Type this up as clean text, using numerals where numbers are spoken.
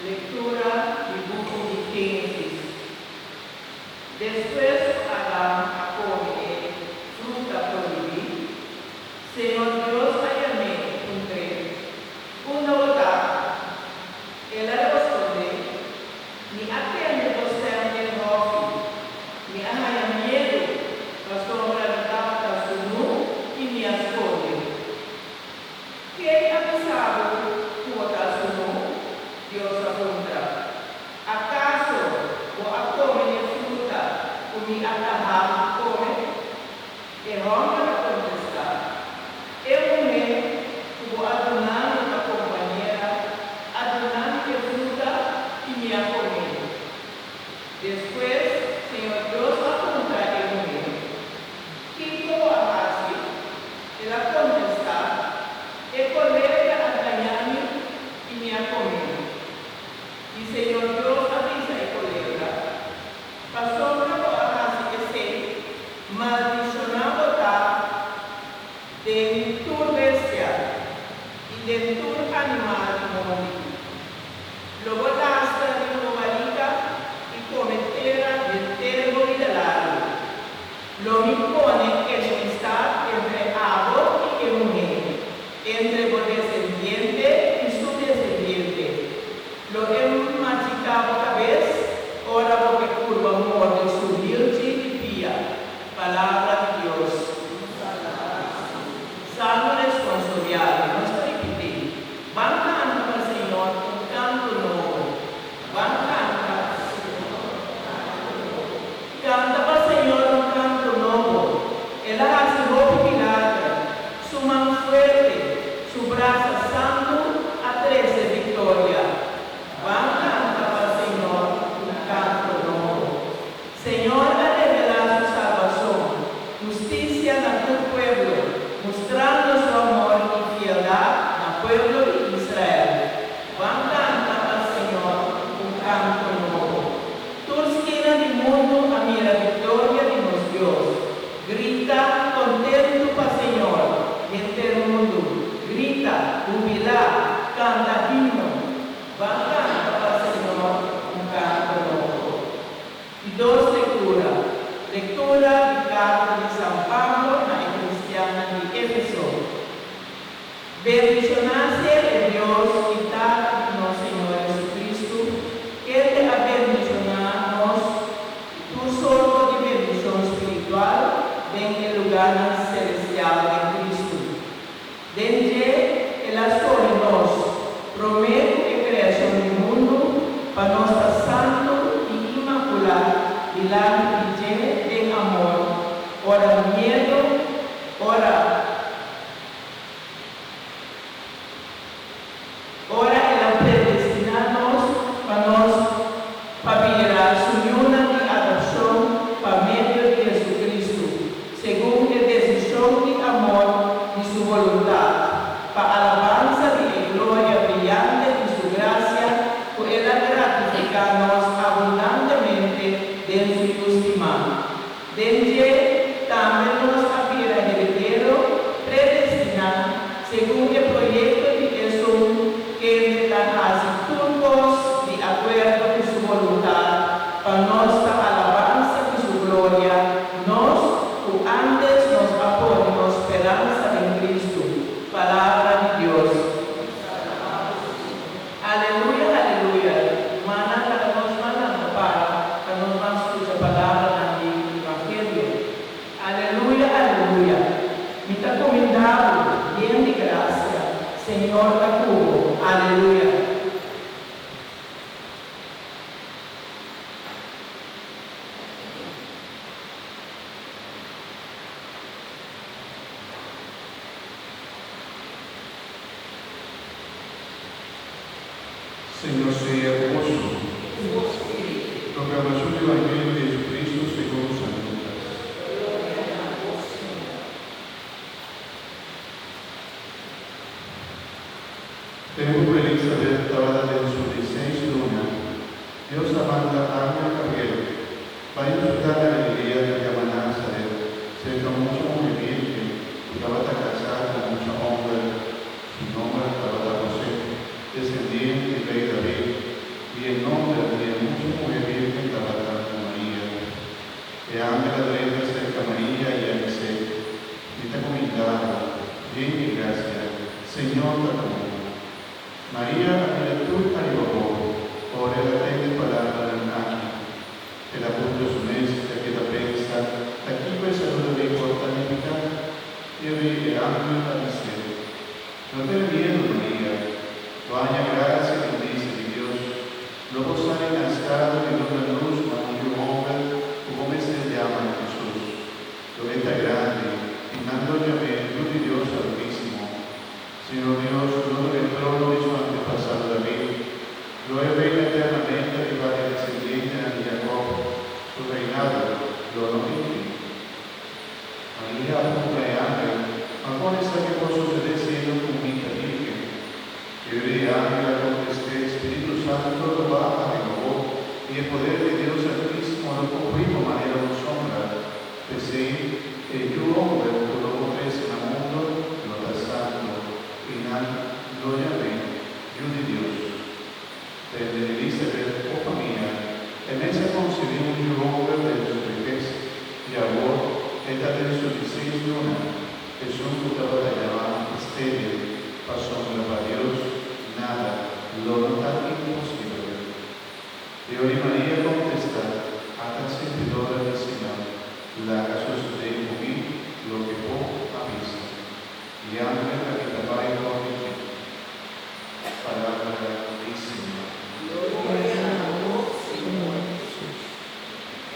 Lectura del buco di Génesis. Después Adán come fruta prohibida. Señor Dios hallame una volta. Ella responde, mi attende vostende rofi, mi haya miedo, la sovranità su nu e mi ascolde. Che avvisavo quota su nu? Dios pregunta, ¿acaso vos a comer fruta como Abraham come? E Roma le contesta, eu me vou adornar a companheira, adornar que fruta e me a comer. Después, Señor Dios apunta a eu que como a ela contesta, e comer a ganhar e me a comer. Y Señor Dios avisa y colega, pasó una cosa que se maldicionaba de tu bestia y de tu animal móvil. Lo botaste de una varita y cometera del termo y del árbol. Lo impone que está entre árbol y mujer, entre tu descendiente y su descendiente. Lo hemos machicado otra vez, ahora porque curva amor de su virgen y pía. Palabra de Dios. Salmo responsorial, no estoy repetir. Van canta al Señor un canto nuevo. Van canta al Señor un canto nuevo. Él hace ropa pilada, su mano fuerte, su brazo santo a 13 victoria. Van canta al Señor un canto nuevo. Señor ha revelado su salvación, justicia a tu pueblo, mostrando su amor y fieldad al pueblo de Israel. Van canta al Señor un canto nuevo. Tu esquina del mundo a mí la victoria de los Dios. Grita contento para Señor, gente del mundo. Grita, jubilá, canta himno. Van canta para Señor un canto nuevo. Y dos lecturas. Lectura de carta de San Pablo a la cristiana de Éfeso. Bendicionarse de Dios y tal nuestro Señor Jesucristo, que te ha bendicionado tu solo de bendición espiritual en el lugar celestial de Cristo. Desde el azul en nos, promete que creación del mundo para nuestra santo y inmaculado y la de amor, ora miedo, ora el predestinarnos para mirar su unión de adopción para medio de Jesucristo, según la decisión de amor y su voluntad, para alabanza de la gloria brillante de su gracia, por él gratificarnos abundantemente de su estima. Desde también nos había heredero predestinado según el proyecto de Jesús que la hace turcos de acuerdo con su voluntad para nuestra alabanza y su gloria, nos que antes nos apoyamos esperanza en Cristo. Palabra de Dios. Aleluya, aleluya. Mana para nos mandan para nos van a escuchar palabra del Evangelio. Aleluya, aleluya. Me está comendado bien de gracia, Señor Tacubo. Aleluya. Señor sea con vosotros. Proclamación del Evangelio de Jesucristo según San Lucas. Tempo per Elisabeth estaba dentro su 16 luna. Dios manda a Ana Gabriel. Vaya a ciudad de Galilea que llama Nazaret, cerca mucha mujer virgen, que estaba casada con mucha honra. Su nombre estaba José, descendiente del rey David. María contesté, Espíritu Santo lo baja de nuevo, y el poder de Dios Altísimo lo cubrió manera de sombra. Decir que yo, hombre, tú lo pones en el mundo, lo da santo, y nada, gloria a mí, yo de Dios. Desde Elizabeth, oh familia, en esa concebí un hombre de su vejez, y ahora, esta de su 16 luna, Jesús que batallaba estéril, pasó a Dios, nada, lo tan imposible. Y hoy María contesta, hasta servidora del Señor, la Jesús de morir lo que vos habéis. Y hambre la que te va a ir palabra del Señor. Gloria a vos, Señor.